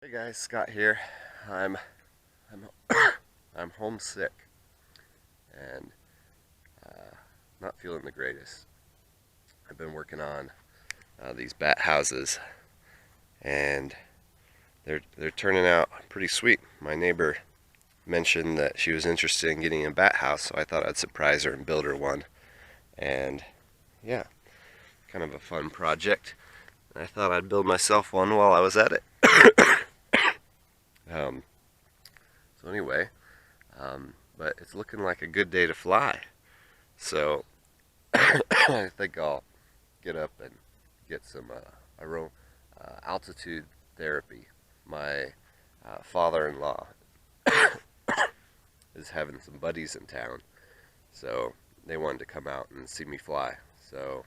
Hey guys, Scott here. I'm I'm I'm homesick and not feeling the greatest. I've been working on these bat houses, and they're turning out pretty sweet. My neighbor mentioned that she was interested in getting a bat house, so I thought I'd surprise her and build her one. And yeah, kind of a fun project. I thought I'd build myself one while I was at it. Um, so anyway, but it's looking like a good day to fly. So I think I'll get up and get some altitude therapy. My father-in-law is having some buddies in town, so they wanted to come out and see me fly. So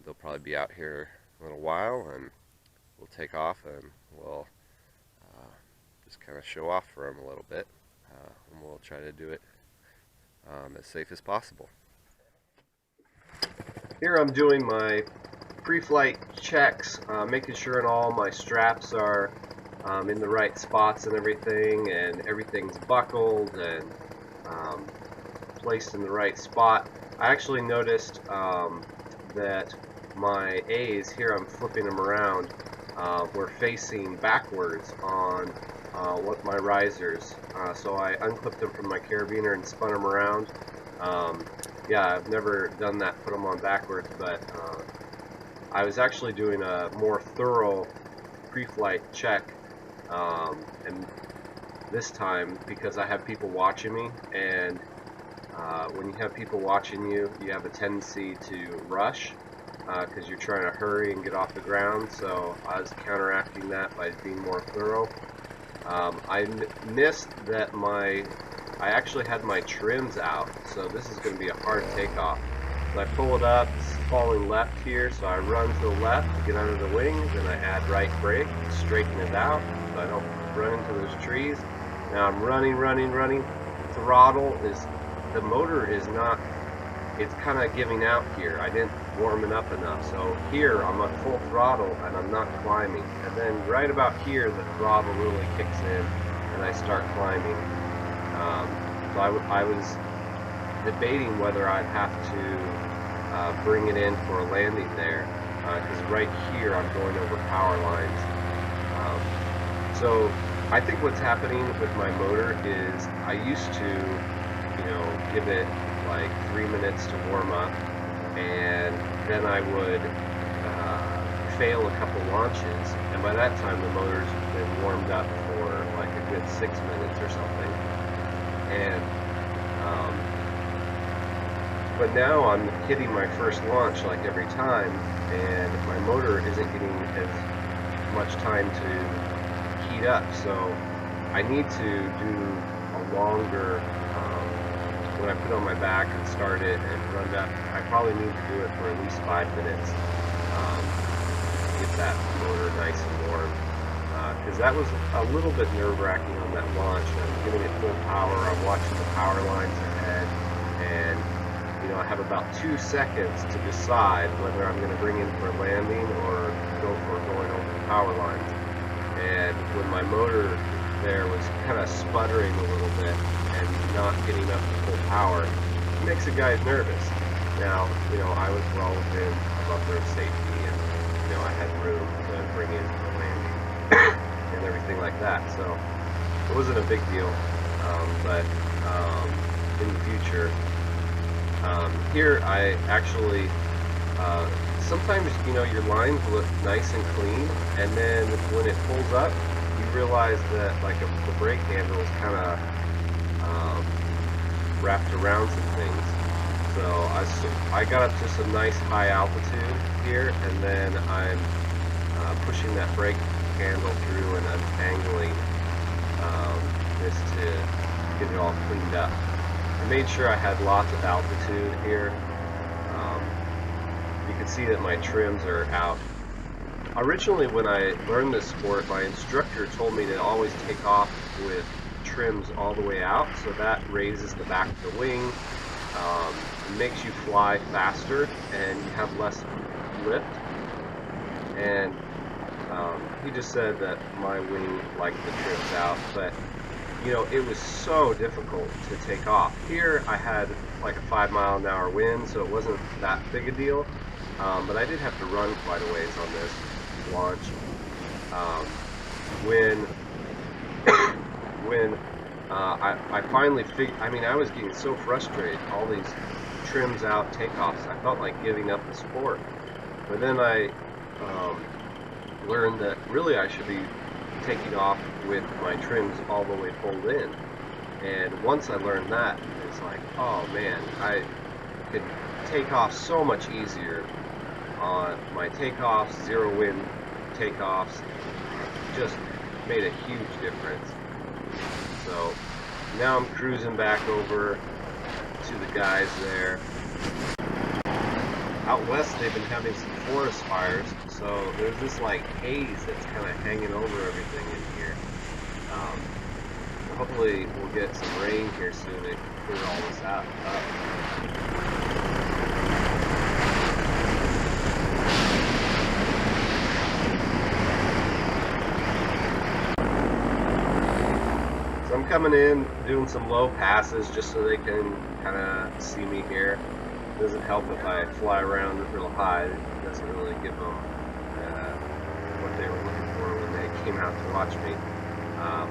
they'll probably be out here a little while, and we'll take off and we'll just kind of show off for them a little bit, and we'll try to do it as safe as possible. Here I'm doing my pre-flight checks, making sure all my straps are in the right spots and everything's buckled and um, placed in the right spot. I actually noticed that my A's, here I'm flipping them around, were facing backwards on what my risers. So I unclipped them from my carabiner and spun them around. Yeah, I've never done that, put them on backwards, but I was actually doing a more thorough pre-flight check, and this time, because I have people watching me, and when you have people watching you, you have a tendency to rush because you're trying to hurry and get off the ground. So I was counteracting that by being more thorough. I missed that I actually had my trims out, so this is going to be a hard takeoff. So I pull it up, it's falling left here, so I run to the left to get under the wings, and I add right brake, straighten it out so I don't run into those trees. Now I'm running. Throttle is, the motor is not, it's kind of giving out here. I didn't warm it up enough. So here I'm at full throttle and I'm not climbing. And then right about here the throttle really kicks in and I start climbing. So I was debating whether I'd have to bring it in for a landing there, because right here I'm going over power lines. So I think what's happening with my motor is I used to, give it like 3 minutes to warm up, and then I would fail a couple launches, and by that time the motor's been warmed up for like a good 6 minutes or something. And but now I'm hitting my first launch like every time, and my motor isn't getting as much time to heat up. So I need to do a longer, when I put it on my back and start it and run up, I probably need to do it for at least 5 minutes to get that motor nice and warm. Because that was a little bit nerve-wracking on that launch. I'm giving it full power, I'm watching the power lines ahead, and I have about 2 seconds to decide whether I'm going to bring in for landing or go for going over the power lines. And when my motor there was kind of sputtering a little bit and not getting up to full power, it makes the guys nervous. Now, I was well within above road safety, and I had room to bring in for landing and everything like that. So it wasn't a big deal, but in the future, here I actually, sometimes your lines look nice and clean, and then when it pulls up you realize that the brake handle is kind of wrapped around some things. So I got up to some nice high altitude here, and then I'm pushing that brake handle through and untangling this to get it all cleaned up. I made sure I had lots of altitude here. You can see that my trims are out. Originally, when I learned this sport, my instructor told me to always take off with trims all the way out, so that raises the back of the wing, makes you fly faster, and you have less lift. And he just said that my wing liked the trims out, but you know, it was so difficult to take off. Here I had like a 5-mile-an-hour wind, so it wasn't that big a deal. But I did have to run quite a ways on this launch. When when I finally figured, I mean, I was getting so frustrated, all these trims out takeoffs, I felt like giving up the sport. But then I learned that really I should be taking off with my trims all the way pulled in. And once I learned that, it's like, oh man, I could take off so much easier on my takeoffs, zero wind takeoffs. Just made a huge difference. So now I'm cruising back over to the guys there. Out west they've been having some forest fires, so there's this like haze that's kind of hanging over everything in here. Hopefully we'll get some rain here soon to clear all this out. So I'm coming in, doing some low passes just so they can kind of see me here. It doesn't help if I fly around real high. It doesn't really give them what they were looking for when they came out to watch me.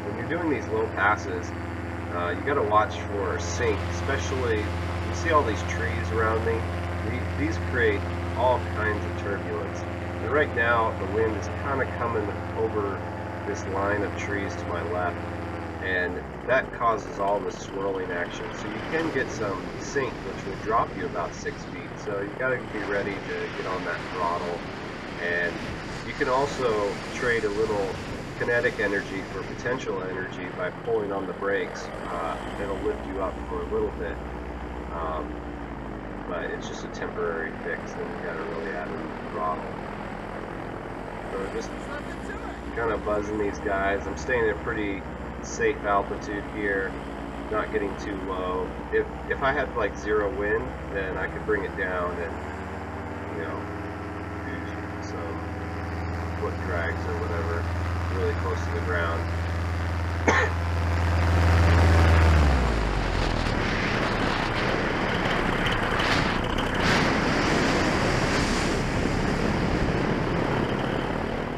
When you're doing these low passes, you got to watch for sink, especially you see all these trees around me. These create all kinds of turbulence. And right now the wind is kind of coming over this line of trees to my left, and that causes all the swirling action. So you can get some sink, which will drop you about 6 feet. So you got to be ready to get on that throttle. And you can also trade a little kinetic energy for potential energy by pulling on the brakes. It'll lift you up for a little bit, but it's just a temporary fix. Then you got to really add a throttle. So just kind of buzzing these guys. I'm staying at a pretty safe altitude here, not getting too low. If I had like zero wind, then I could bring it down and, you know, do some foot drags or whatever, really close to the ground.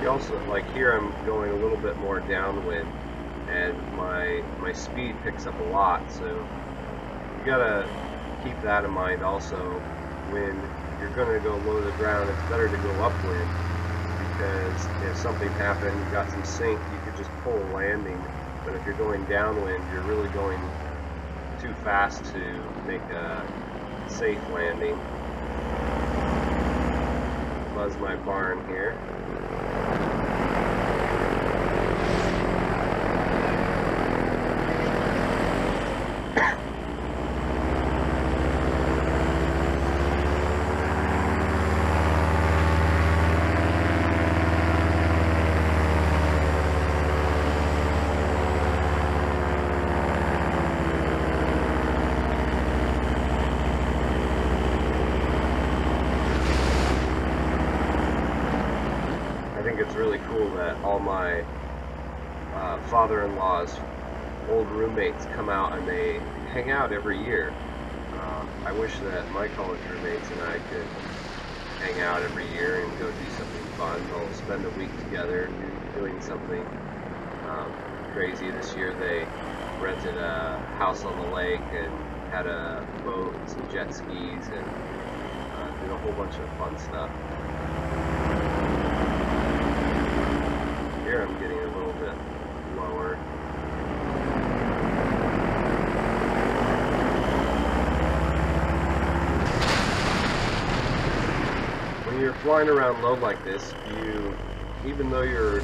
You also, like here I'm going a little bit more downwind, and my speed picks up a lot, so you gotta keep that in mind also. When you're gonna go low to the ground, it's better to go upwind, because if something happened, you got some sink, you could just pull a landing. But if you're going downwind, you're really going too fast to make a safe landing. Buzz my barn here. It's really cool that all my father-in-law's old roommates come out and they hang out every year. I wish that my college roommates and I could hang out every year and go do something fun. They'll spend a week together doing something crazy. This year they rented a house on the lake and had a boat and some jet skis and did a whole bunch of fun stuff. Here I'm getting a little bit lower. When you're flying around low like this, even though you're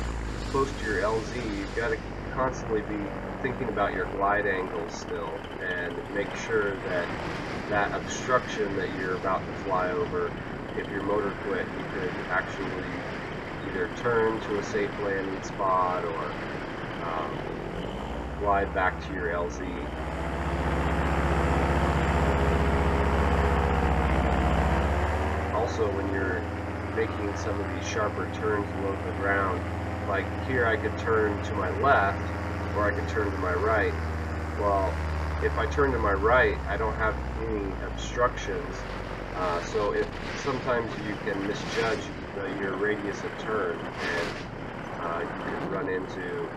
close to your LZ, you've got to constantly be thinking about your glide angles still, and make sure that that obstruction that you're about to fly over, if your motor quit, you could actually either turn to a safe landing spot or glide back to your LZ. Also, when you're making some of these sharper turns below the ground, like here I could turn to my left or I could turn to my right. Well, if I turn to my right, I don't have any obstructions. So if sometimes you can misjudge your radius of turn, and you can run into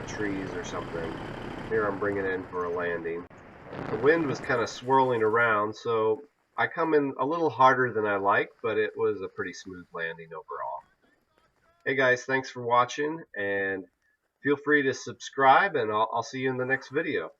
trees or something. Here I'm bringing in for a landing. The wind was kind of swirling around, so I come in a little harder than I like, but it was a pretty smooth landing overall. Hey guys, thanks for watching, and feel free to subscribe, and I'll see you in the next video.